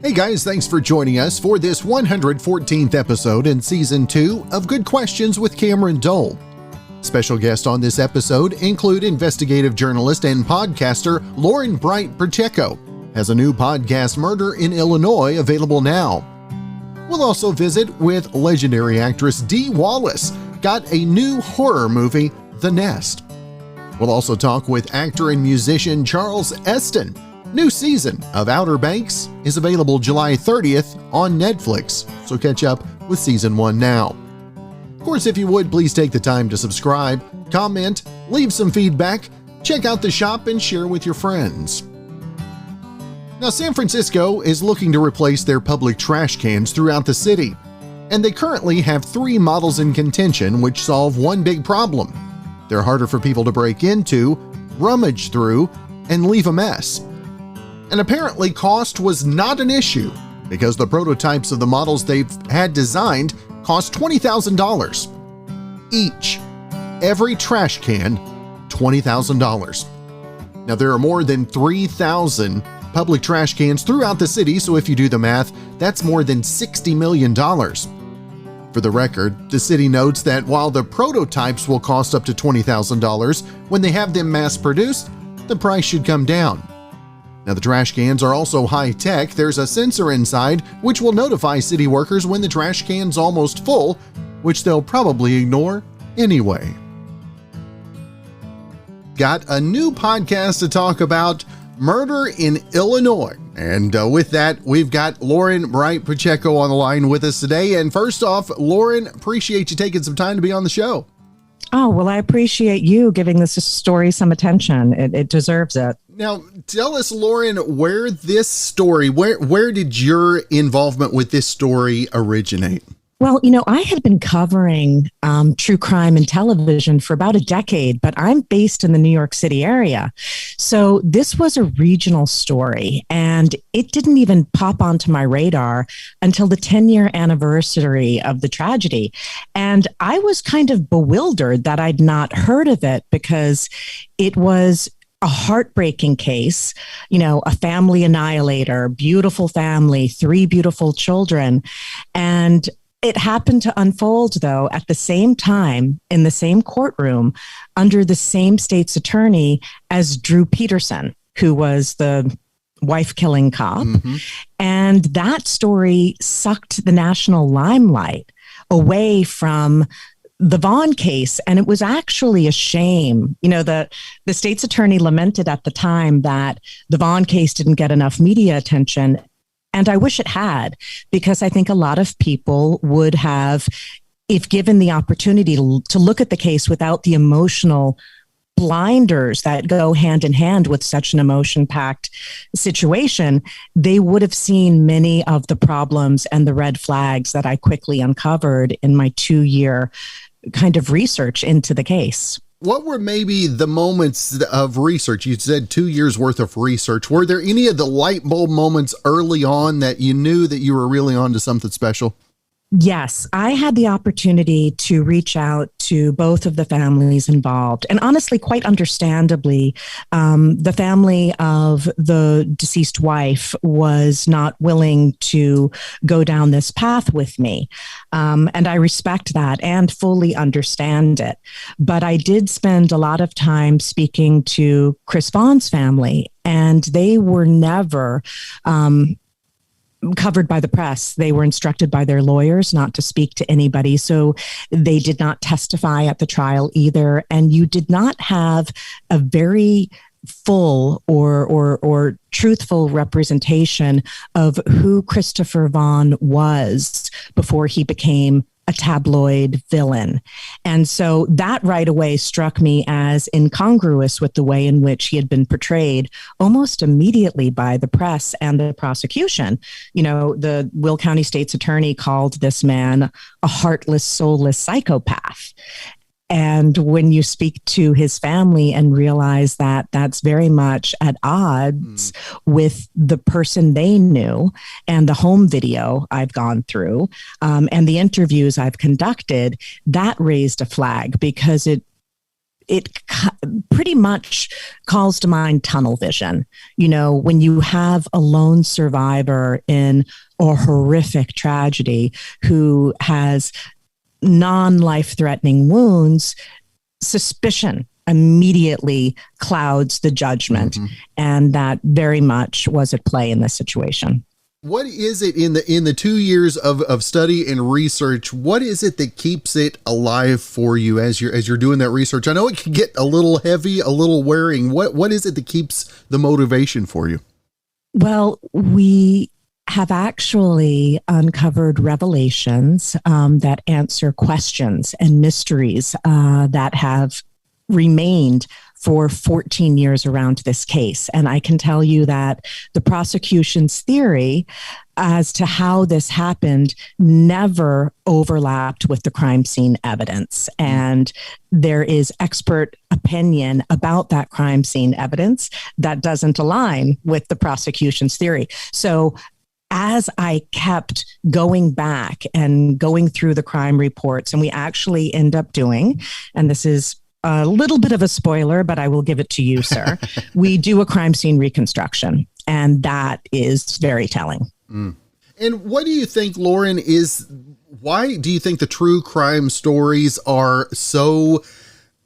Hey guys, thanks for joining us for this 114th episode in Season 2 of Good Questions with Cameron Dole. Special guests on this episode include investigative journalist and podcaster Lauren Bright Pacheco, has a new podcast, Murder in Illinois, available now. We'll also visit with legendary actress Dee Wallace, got a new horror movie, The Nest. We'll also talk with actor and musician Charles Esten. New season of Outer Banks is available July 30th on Netflix, so catch up with Season 1 now. Of course, if you would, please take the time to subscribe, comment, leave some feedback, check out the shop, and share with your friends. Now, San Francisco is looking to replace their public trash cans throughout the city, and they currently have 3 models in contention which solve one big problem. They're harder for people to break into, rummage through, and leave a mess. And apparently cost was not an issue because the prototypes of the models they've had designed cost $20,000 each. Every trash can, $20,000. Now, there are more than 3,000 public trash cans throughout the city, so if you do the math, that's more than $60 million. For the record, the city notes that while the prototypes will cost up to $20,000, when they have them mass-produced, the price should come down. Now, the trash cans are also high-tech. There's a sensor inside which will notify city workers when the trash can's almost full, which they'll probably ignore anyway. Got a new podcast to talk about, Murder in Illinois. And with that, we've got Lauren Bright Pacheco on the line with us today. And first off, Lauren, appreciate you taking some time to be on the show. Oh, well, I appreciate you giving this story some attention. It deserves it. Now, tell us, Lauren, where this story, where did your involvement with this story originate? Well, I had been covering true crime and television for about a decade, but I'm based in the New York City area. So this was a regional story, and it didn't even pop onto my radar until the 10-year anniversary of the tragedy. And I was kind of bewildered that I'd not heard of it because it was a heartbreaking case, a family annihilator, beautiful family, 3 beautiful children. And it happened to unfold, though, at the same time in the same courtroom under the same state's attorney as Drew Peterson, who was the wife-killing cop. Mm-hmm. And that story sucked the national limelight away from the Vaughn case. And it was actually a shame. The state's attorney lamented at the time that the Vaughn case didn't get enough media attention. And I wish it had, because I think a lot of people would have, if given the opportunity to look at the case without the emotional blinders that go hand in hand with such an emotion-packed situation, they would have seen many of the problems and the red flags that I quickly uncovered in my 2-year kind of research into the case. What were maybe the moments of research? You said 2 years worth of research. Were there any of the light bulb moments early on that you knew that you were really onto something special? Yes, I had the opportunity to reach out to both of the families involved. And honestly, quite understandably, the family of the deceased wife was not willing to go down this path with me. And I respect that and fully understand it. But I did spend a lot of time speaking to Chris Vaughn's family, and they were never covered by the press. They were instructed by their lawyers not to speak to anybody. So they did not testify at the trial either. And you did not have a very full or truthful representation of who Christopher Vaughn was before he became a tabloid villain. And so that right away struck me as incongruous with the way in which he had been portrayed almost immediately by the press and the prosecution. The Will County State's attorney called this man a heartless, soulless psychopath. And when you speak to his family and realize that that's very much at odds with the person they knew and the home video I've gone through and the interviews I've conducted, that raised a flag because it pretty much calls to mind tunnel vision. When you have a lone survivor in a horrific tragedy who has non-life-threatening wounds, suspicion immediately clouds the judgment. Mm-hmm. And that very much was at play in this situation. What is it in the 2 years of study and research? What is it that keeps it alive for you as you're doing that research? I know it can get a little heavy, a little wearing. What is it that keeps the motivation for you? Well, we have actually uncovered revelations that answer questions and mysteries that have remained for 14 years around this case. And I can tell you that the prosecution's theory as to how this happened never overlapped with the crime scene evidence. And there is expert opinion about that crime scene evidence that doesn't align with the prosecution's theory. So as I kept going back and going through the crime reports, and we actually end up doing, and this is a little bit of a spoiler, but I will give it to you, sir. We do a crime scene reconstruction, and that is very telling. Mm. And what do you think, Lauren, why do you think the true crime stories are so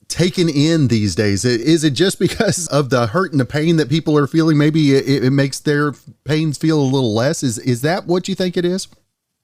taken in these days? Is it just because of the hurt and the pain that people are feeling? Maybe it makes their pains feel a little less. Is that what you think it is?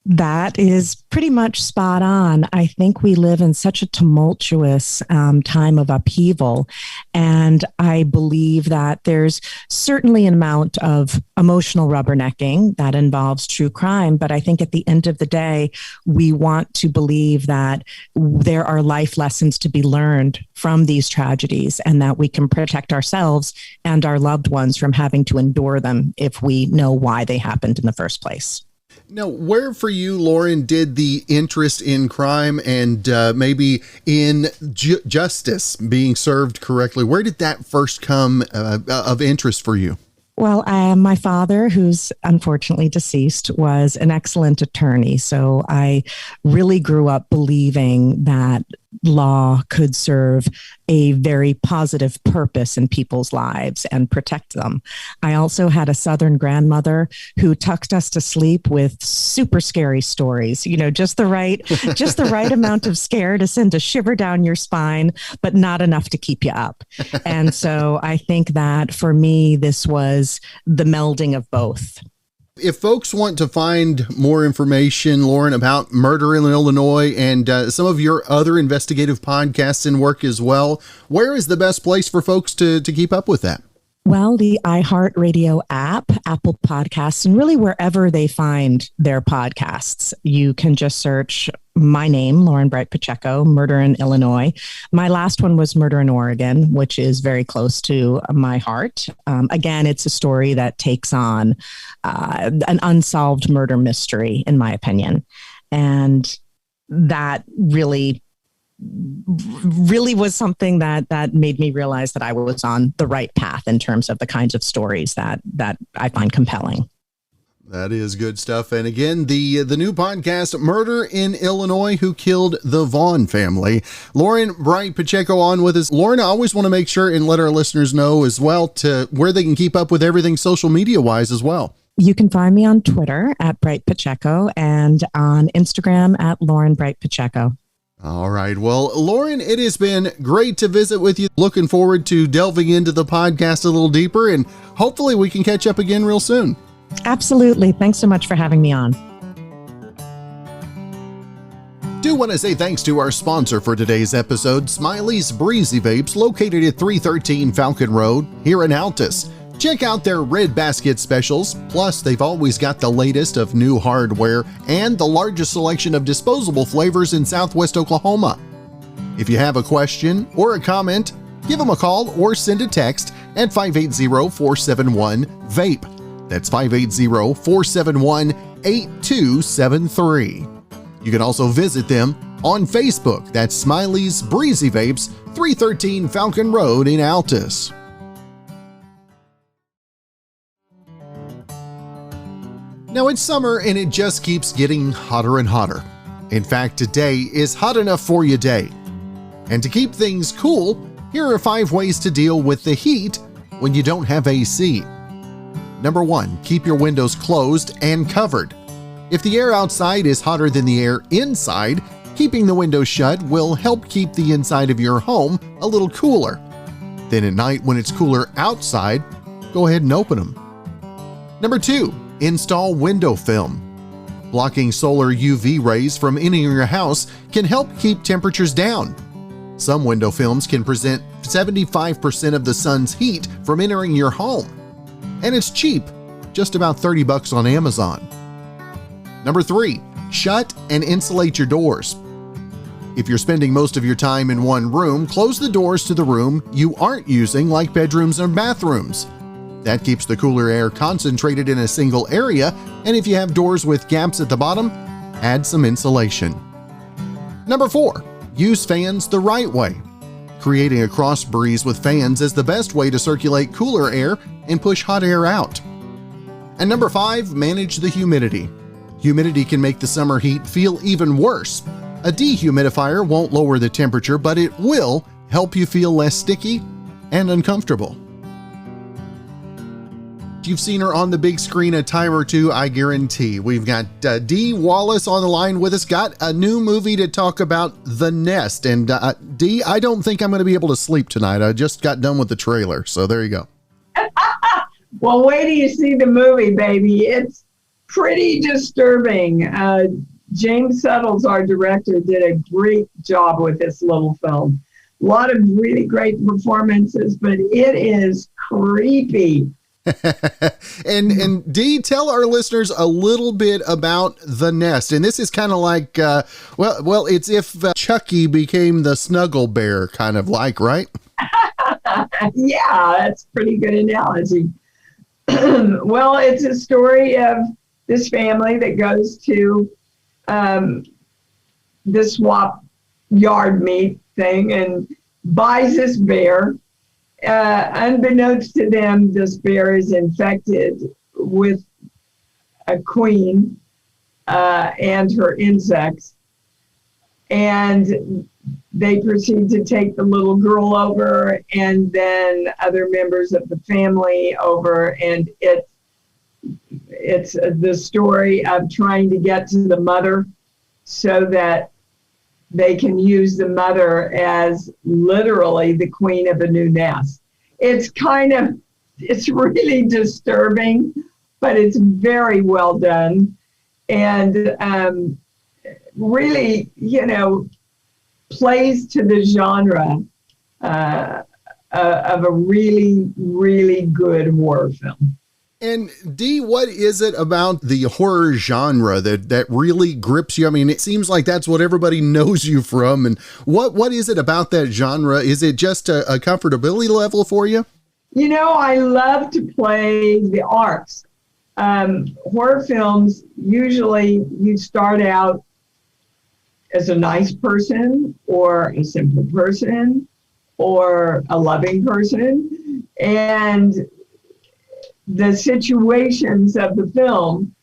That is pretty much spot on. I think we live in such a tumultuous time of upheaval. And I believe that there's certainly an amount of emotional rubbernecking that involves true crime. But I think at the end of the day, we want to believe that there are life lessons to be learned from these tragedies and that we can protect ourselves and our loved ones from having to endure them if we know why they happened in the first place. Now, where for you, Lauren, did the interest in crime and maybe in justice being served correctly, where did that first come of interest for you? Well, my father, who's unfortunately deceased, was an excellent attorney. So I really grew up believing that law could serve a very positive purpose in people's lives and protect them. I also had a Southern grandmother who tucked us to sleep with super scary stories, just the right amount of scare to send a shiver down your spine, but not enough to keep you up. And so I think that for me, this was the melding of both. If folks want to find more information, Lauren, about murder in Illinois and some of your other investigative podcasts and work as well, where is the best place for folks to keep up with that? Well, the iHeartRadio app, Apple Podcasts, and really wherever they find their podcasts, you can just search my name, Lauren Bright Pacheco, Murder in Illinois. My last one was Murder in Oregon, which is very close to my heart. Again, it's a story that takes on an unsolved murder mystery, in my opinion. And that really was something that made me realize that I was on the right path in terms of the kinds of stories that I find compelling. That is good stuff. And again, the new podcast, Murder in Illinois, Who Killed the Vaughn Family. Lauren Bright Pacheco on with us. Lauren, I always want to make sure and let our listeners know as well to where they can keep up with everything social media wise as well. You can find me on Twitter at Bright Pacheco and on Instagram at Lauren Bright Pacheco. All right. Well, Lauren, it has been great to visit with you. Looking forward to delving into the podcast a little deeper, and hopefully we can catch up again real soon. Absolutely. Thanks so much for having me on. Do want to say thanks to our sponsor for today's episode, Smiley's Breezy Vapes, located at 313 Falcon Road here in Altus. Check out their Red Basket specials, plus they've always got the latest of new hardware and the largest selection of disposable flavors in Southwest Oklahoma. If you have a question or a comment, give them a call or send a text at 580-471-VAPE. That's 580-471-8273. You can also visit them on Facebook. That's Smiley's Breezy Vapes, 313 Falcon Road in Altus. Now it's summer and it just keeps getting hotter and hotter. In fact, today is Hot Enough For You Day. And to keep things cool, Here are 5 ways to deal with the heat when you don't have AC. Number 1, keep your windows closed and covered. If the air outside is hotter than the air inside, keeping the windows shut will help keep the inside of your home a little cooler. Then at night when it's cooler outside, go ahead and open them. Number 2, install window film. Blocking solar UV rays from entering your house can help keep temperatures down. Some window films can prevent 75% of the sun's heat from entering your home. And it's cheap, just about $30 on Amazon. Number 3, shut and insulate your doors. If you're spending most of your time in one room, close the doors to the room you aren't using, like bedrooms and bathrooms. That keeps the cooler air concentrated in a single area, and if you have doors with gaps at the bottom, add some insulation. Number 4, use fans the right way. Creating a cross breeze with fans is the best way to circulate cooler air and push hot air out. And number 5, manage the humidity. Humidity can make the summer heat feel even worse. A dehumidifier won't lower the temperature, but it will help you feel less sticky and uncomfortable. You've seen her on the big screen a time or two, I guarantee. We've got Dee Wallace on the line with us, got a new movie to talk about, The Nest. And Dee, I don't think I'm going to be able to sleep tonight. I just got done with the trailer, so there you go. Well, wait till you see the movie, baby. It's pretty disturbing. James Suttles, our director, did a great job with this little film. A lot of really great performances, but it is creepy. and Dee, tell our listeners a little bit about The Nest. And this is kind of like, well, it's if Chucky became the Snuggle Bear, kind of like, right? Yeah, that's a pretty good analogy. Well, it's a story of this family that goes to the swap yard meet thing and buys this bear. Unbeknownst to them, this bear is infected with a queen and her insects. And they proceed to take the little girl over and then other members of the family over. And it's the story of trying to get to the mother so that they can use the mother as literally the queen of a new nest. It's really disturbing, but it's very well done. And really, plays to the genre of a really good horror film. And Dee, what is it about the horror genre that really grips you? I mean, it seems like that's what everybody knows you from. And what is it about that genre? Is it just a comfortability level for you? I love to play the arcs. Horror films, usually you start out as a nice person or a simple person or a loving person. And the situations of the film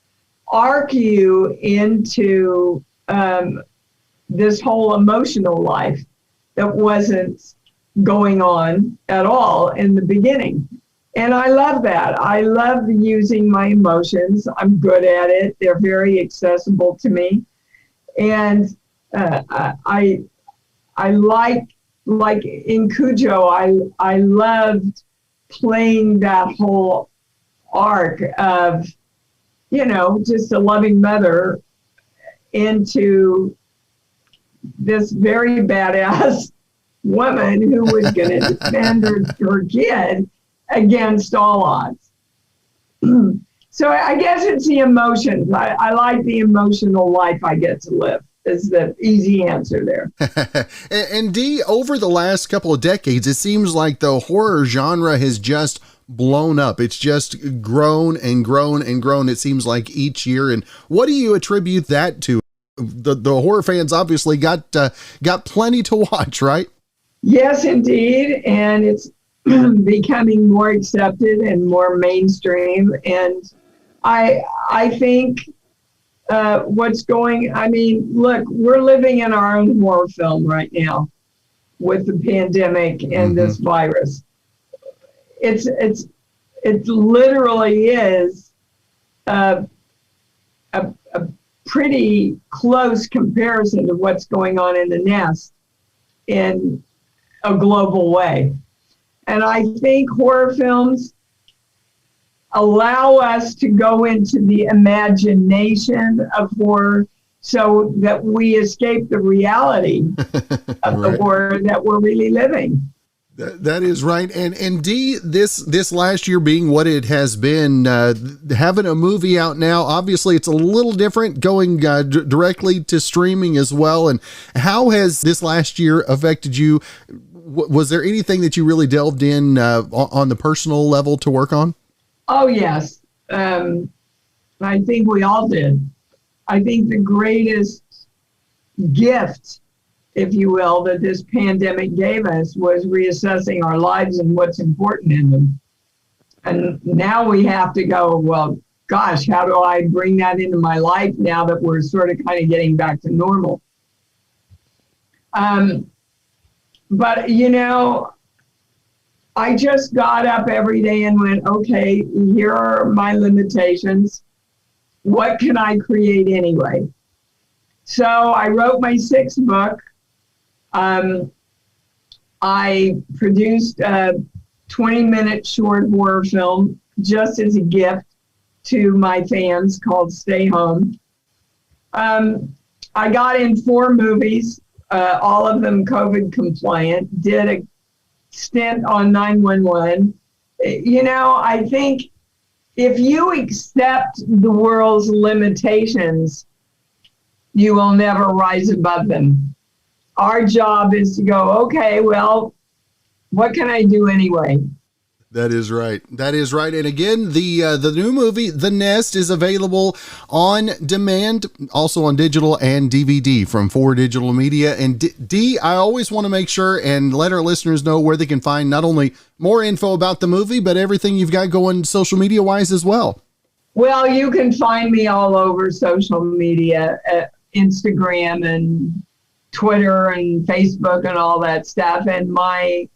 arc you into this whole emotional life that wasn't going on at all in the beginning. And I love that. I love using my emotions. I'm good at it. They're very accessible to me. And I like in Cujo, I loved playing that whole arc of, just a loving mother into this very badass woman who was going to defend her kid against all odds. So I guess it's the emotions. I like the emotional life I get to live. Is the easy answer there. And Dee, over the last couple of decades, it seems like the horror genre has just blown up. It's just grown and grown and grown, it seems like, each year. And what do you attribute that to? The horror fans obviously got plenty to watch, right? Yes, indeed. And it's becoming more accepted and more mainstream. And I think look, we're living in our own horror film right now. with the pandemic and this virus. It literally is a pretty close comparison to what's going on in the nest in a global way. And I think horror films allow us to go into the imagination of horror so that we escape the reality of the horror that we're really living. That is right. And Dee, this last year being what it has been, having a movie out now, obviously it's a little different going directly to streaming as well. And how has this last year affected you? Was there anything that you really delved in on the personal level to work on? Oh, yes. I think we all did. I think the greatest gift, if you will, that this pandemic gave us was reassessing our lives and what's important in them. And now we have to go, well, gosh, how do I bring that into my life now that we're sort of kind of getting back to normal? But, I just got up every day and went, okay, here are my limitations. What can I create anyway? So I wrote my 6th book. I produced a 20-minute short horror film just as a gift to my fans called Stay Home. I got in 4 movies, all of them COVID compliant, did a stint on 911. I think if you accept the world's limitations, you will never rise above them. Our job is to go, okay, well, what can I do anyway? That is right. That is right. And again, the new movie, The Nest, is available on demand, also on digital and DVD from 4 Digital Media. And Dee, I always want to make sure and let our listeners know where they can find not only more info about the movie, but everything you've got going social media wise as well. Well, you can find me all over social media, Instagram and Twitter and Facebook and all that stuff. And my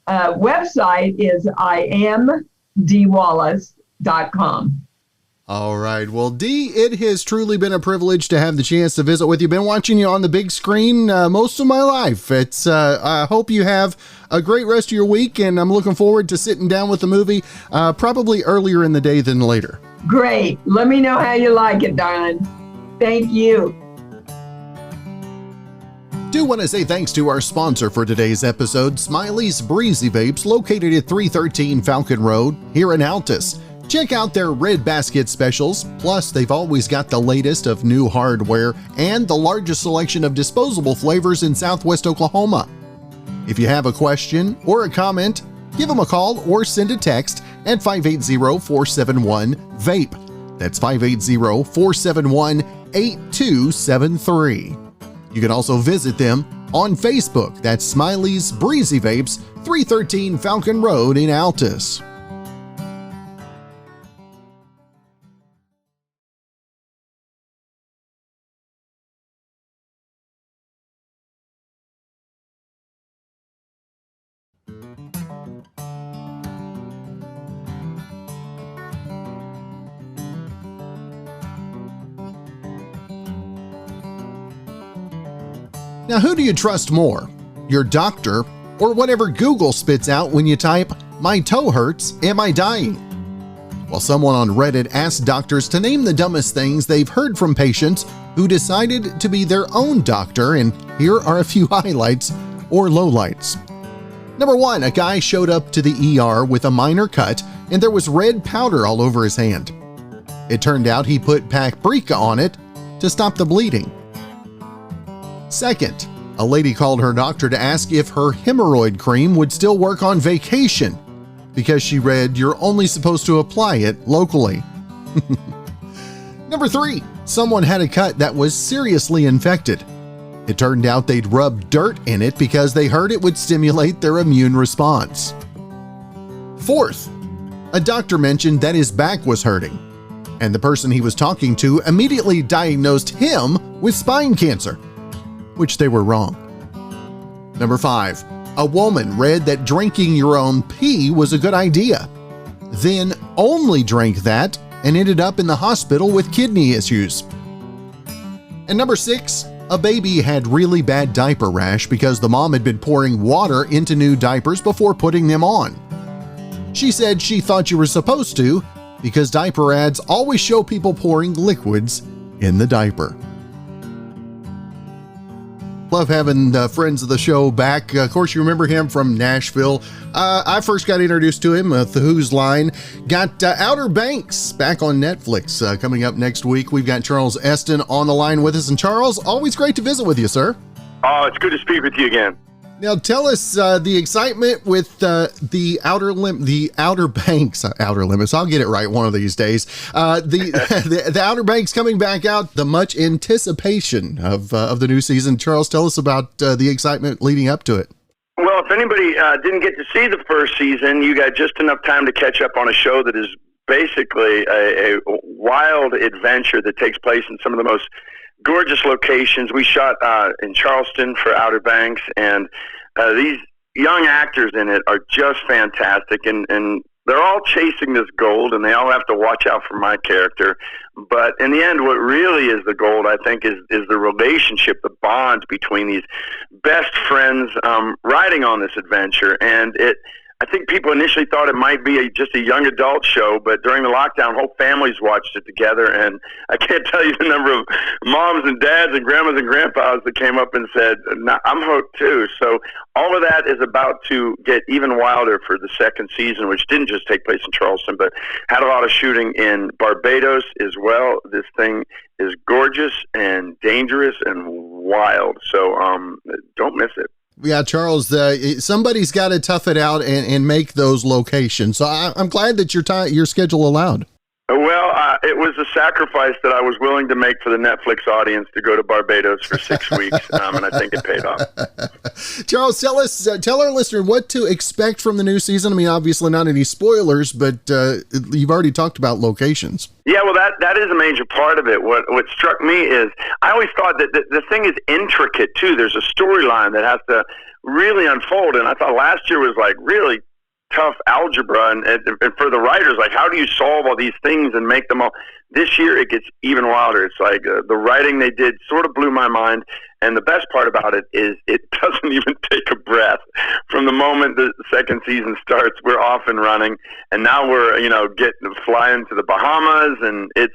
website is iamdeewallace.com. All right. Well, Dee, it has truly been a privilege to have the chance to visit with you. Been watching you on the big screen most of my life. It's I hope you have a great rest of your week, and I'm looking forward to sitting down with the movie probably earlier in the day than later. Great. Let me know how you like it, darling. Thank you. Do want to say thanks to our sponsor for today's episode, Smiley's Breezy Vapes, located at 313 Falcon Road here in Altus. Check out their Red Basket specials, plus they've always got the latest of new hardware and the largest selection of disposable flavors in Southwest Oklahoma. If you have a question or a comment, give them a call or send a text at 580-471-VAPE. That's 580-471-8273. You can also visit them on Facebook. That's Smiley's Breezy Vapes, 313 Falcon Road in Altus. Now, who do you trust more? Your doctor or whatever Google spits out when you type, "My toe hurts, am I dying?" Well, someone on Reddit asked doctors to name the dumbest things they've heard from patients who decided to be their own doctor, and here are a few highlights or lowlights. Number 1, a guy showed up to the ER with a minor cut and there was red powder all over his hand. It turned out he put paprika on it to stop the bleeding. Second, a lady called her doctor to ask if her hemorrhoid cream would still work on vacation because she read you're only supposed to apply it locally. Number 3, someone had a cut that was seriously infected. It turned out they'd rubbed dirt in it because they heard it would stimulate their immune response. Fourth, a doctor mentioned that his back was hurting, and the person he was talking to immediately diagnosed him with spine cancer, which they were wrong. Number 5, a woman read that drinking your own pee was a good idea, then only drank that and ended up in the hospital with kidney issues. And number 6, a baby had really bad diaper rash because the mom had been pouring water into new diapers before putting them on. She said she thought you were supposed to because diaper ads always show people pouring liquids in the diaper. Love having friends of the show back. Of course, you remember him from Nashville. I first got introduced to him with The Who's Line. Got Outer Banks back on Netflix coming up next week. We've got Charles Esten on the line with us. And Charles, always great to visit with you, sir. Oh, it's good to speak with you again. Now, tell us the excitement with the Outer Banks. Outer Limits. I'll get it right one of these days. The Outer Banks coming back out. The much anticipation of the new season. Charles, tell us about the excitement leading up to it. Well, if anybody didn't get to see the first season, you got just enough time to catch up on a show that is basically a wild adventure that takes place in some of the most gorgeous locations. We shot in Charleston for Outer Banks, and these young actors in it are just fantastic, and they're all chasing this gold, and they all have to watch out for my character. But in the end, what really is the gold, I think, is the relationship, the bonds between these best friends riding on this adventure. And I think people initially thought it might be just a young adult show, but during the lockdown, whole families watched it together, and I can't tell you the number of moms and dads and grandmas and grandpas that came up and said, "No, I'm hooked too." So all of that is about to get even wilder for the second season, which didn't just take place in Charleston, but had a lot of shooting in Barbados as well. This thing is gorgeous and dangerous and wild, so don't miss it. Yeah, Charles, somebody's got to tough it out and make those locations. So I'm glad that your schedule allowed. Well, it was a sacrifice that I was willing to make for the Netflix audience to go to Barbados for 6 weeks, and I think it paid off. Charles, tell our listener what to expect from the new season. I mean, obviously not any spoilers, but you've already talked about locations. Yeah, well, that is a major part of it. What struck me is I always thought that the thing is intricate, too. There's a storyline that has to really unfold, and I thought last year was like really tough algebra, and for the writers, like, how do you solve all these things and make them all? This year it gets even wilder. It's like the writing they did sort of blew my mind, and the best part about it is it doesn't even take a breath. From the moment the second season starts, we're off and running, and now we're flying to the Bahamas, and it's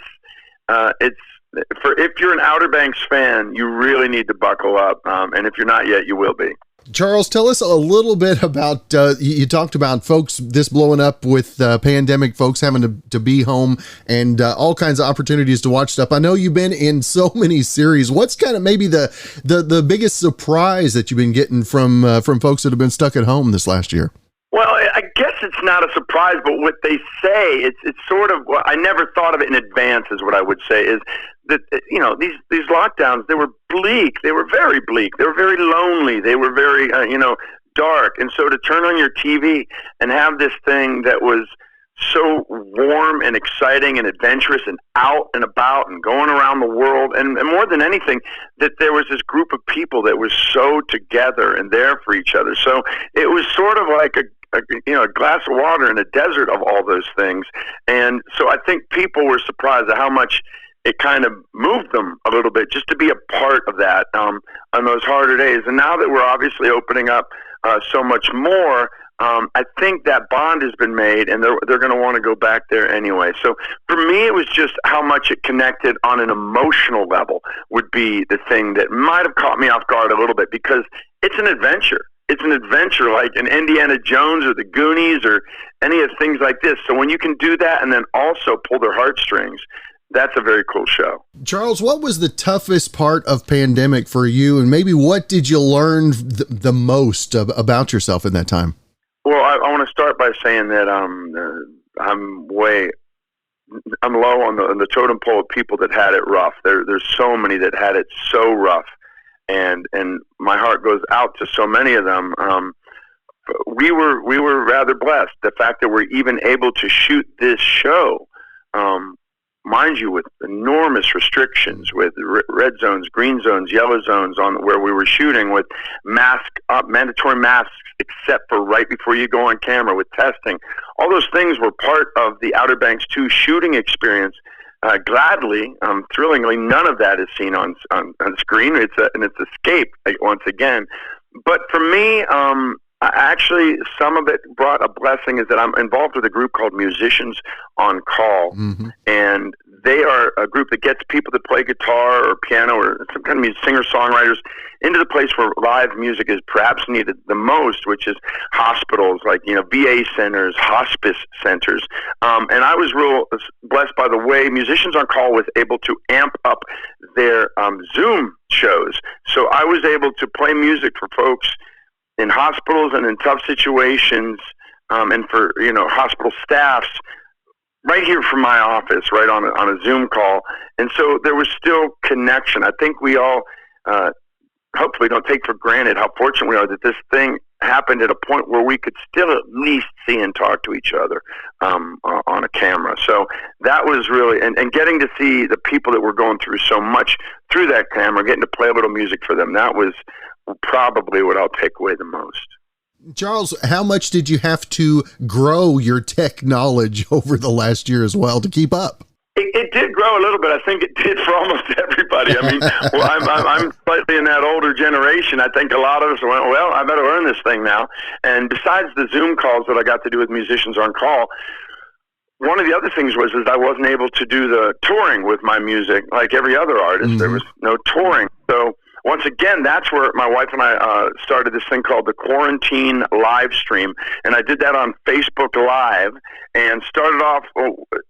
if you're an Outer Banks fan, you really need to buckle up, and if you're not yet, you will be. Charles, tell us a little bit about, you talked about folks, this blowing up with pandemic, folks having to be home, and all kinds of opportunities to watch stuff. I know you've been in so many series. What's kind of maybe the biggest surprise that you've been getting from folks that have been stuck at home this last year? Well, I guess it's not a surprise, but what they say, it's sort of, well, I never thought of it in advance, is what I would say, is that, these lockdowns, they were bleak. They were very bleak. They were very lonely. They were very, dark. And so to turn on your TV and have this thing that was so warm and exciting and adventurous and out and about and going around the world, and more than anything, that there was this group of people that was so together and there for each other. So it was sort of like a glass of water in a desert of all those things. And so I think people were surprised at how much it kind of moved them a little bit just to be a part of that on those harder days. And now that we're obviously opening up so much more, I think that bond has been made, and they're going to want to go back there anyway. So for me, it was just how much it connected on an emotional level would be the thing that might have caught me off guard a little bit, because it's an adventure. It's an adventure like an Indiana Jones or the Goonies or any of things like this. So when you can do that and then also pull their heartstrings, that's a very cool show. Charles, what was the toughest part of pandemic for you, and maybe what did you learn the most about yourself in that time? Well, I want to start by saying that I'm low on the totem pole of people that had it rough. There's so many that had it so rough, and my heart goes out to so many of them. We were rather blessed. The fact that we're even able to shoot this show mind you, with enormous restrictions, with red zones, green zones, yellow zones on where we were shooting, with mandatory masks except for right before you go on camera, with testing. All those things were part of the Outer Banks 2 shooting experience. Gladly, thrillingly, none of that is seen on screen. It's escape once again. But for me, actually, some of it brought a blessing, is that I'm involved with a group called Musicians on Call. Mm-hmm. And they are a group that gets people that play guitar or piano or some kind of singer-songwriters into the place where live music is perhaps needed the most, which is hospitals, like, VA centers, hospice centers. And I was real blessed by the way Musicians on Call was able to amp up their Zoom shows. So I was able to play music for folks in hospitals and in tough situations, and for hospital staffs, right here from my office, right on a Zoom call. And so there was still connection. I think we all hopefully don't take for granted how fortunate we are that this thing happened at a point where we could still at least see and talk to each other on a camera. So that was really, and getting to see the people that were going through so much through that camera, getting to play a little music for them, that was probably what I'll take away the most. Charles, how much did you have to grow your tech knowledge over the last year as well to keep up? It did grow a little bit. I think it did for almost everybody. I mean, I'm slightly in that older generation. I think a lot of us went, well, I better learn this thing now. And besides the Zoom calls that I got to do with Musicians on Call, one of the other things was I wasn't able to do the touring with my music like every other artist. Mm-hmm. There was no touring. So once again, that's where my wife and I started this thing called the Quarantine Live Stream. And I did that on Facebook Live and started off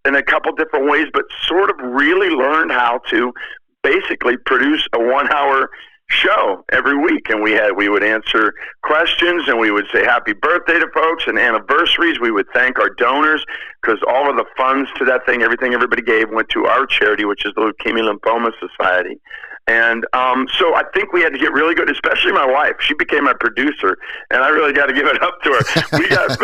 in a couple different ways, but sort of really learned how to basically produce a 1-hour show every week. And we would answer questions, and we would say happy birthday to folks and anniversaries. We would thank our donors, because all of the funds to that thing, everything everybody gave, went to our charity, which is the Leukemia Lymphoma Society. And so I think we had to get really good, especially my wife. She became my producer, and I really got to give it up to her. We got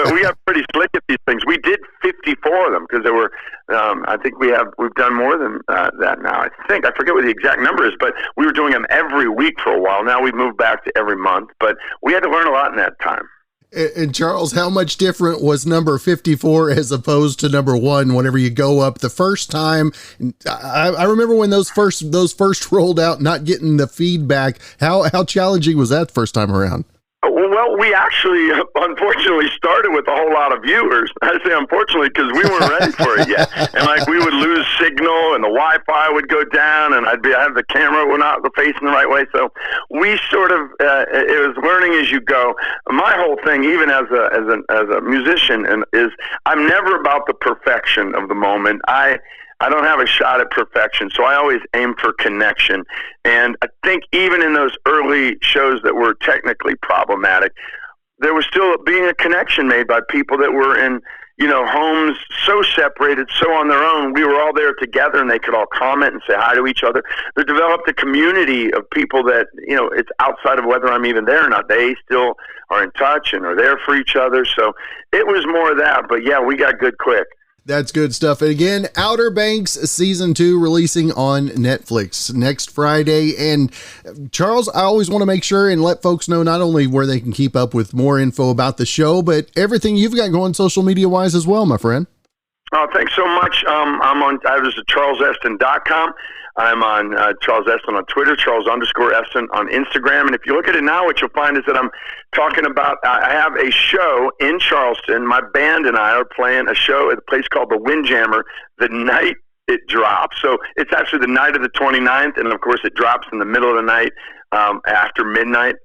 pretty slick at these things. We did 54 of them because there were. I think we've done more than that now. I forget what the exact number is, but we were doing them every week for a while. Now we've moved back to every month, but we had to learn a lot in that time. And Charles, how much different was number 54 as opposed to number 1 whenever you go up the first time? I remember when those first rolled out, not getting the feedback. How challenging was that first time around? Well, we actually, unfortunately, started with a whole lot of viewers. I say unfortunately because we weren't ready for it yet. And we would lose signal, and the Wi-Fi would go down, and I have the camera were not facing the right way. So we sort of it was learning as you go. My whole thing, even as a musician, is I'm never about the perfection of the moment. I don't have a shot at perfection, so I always aim for connection. And I think even in those early shows that were technically problematic, there was still being a connection made by people that were in, homes so separated, so on their own. We were all there together, and they could all comment and say hi to each other. They developed a community of people that, it's outside of whether I'm even there or not. They still are in touch and are there for each other. So it was more of that. But, yeah, we got good quick. That's good stuff. And again, Outer Banks Season 2 releasing on Netflix next Friday. And Charles, I always want to make sure and let folks know not only where they can keep up with more info about the show, but everything you've got going social media wise as well, my friend. Oh, thanks so much. I was at charlesesten.com. I'm on Charles Esten on Twitter, Charles_Esten on Instagram. And if you look at it now, what you'll find is that I'm talking about, I have a show in Charleston. My band and I are playing a show at a place called the Windjammer the night it drops. So it's actually the night of the 29th. And of course it drops in the middle of the night after midnight.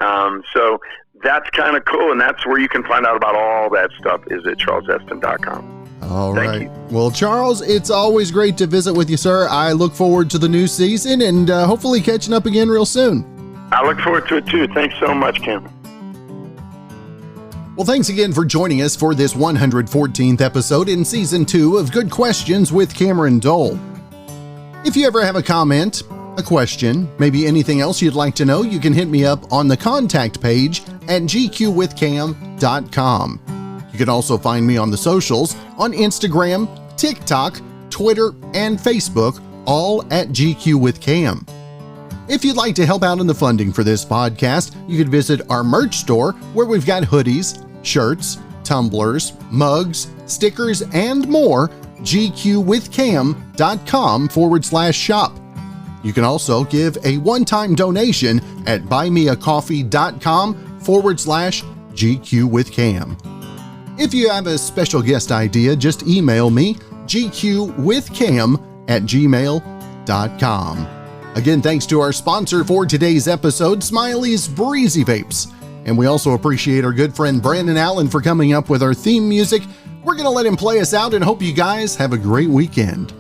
So that's kind of cool. And that's where you can find out about all that stuff is at charlesesten.com. All right. Well, Charles, it's always great to visit with you, sir. I look forward to the new season and hopefully catching up again real soon. I look forward to it too. Thanks so much, Cameron. Well, thanks again for joining us for this 114th episode in Season 2 of Good Questions with Cameron Dole. If you ever have a comment, a question, maybe anything else you'd like to know, you can hit me up on the contact page at gqwithcam.com. You can also find me on the socials on Instagram, TikTok, Twitter, and Facebook, all at GQ with Cam. If you'd like to help out in the funding for this podcast, you could visit our merch store where we've got hoodies, shirts, tumblers, mugs, stickers, and more. gqwithcam.com/shop. You can also give a one-time donation at buymeacoffee.com/GQWithCam. If you have a special guest idea, just email me, gqwithcam@gmail.com. Again, thanks to our sponsor for today's episode, Smiley's Breezy Vapes. And we also appreciate our good friend Brandon Allen for coming up with our theme music. We're going to let him play us out and hope you guys have a great weekend.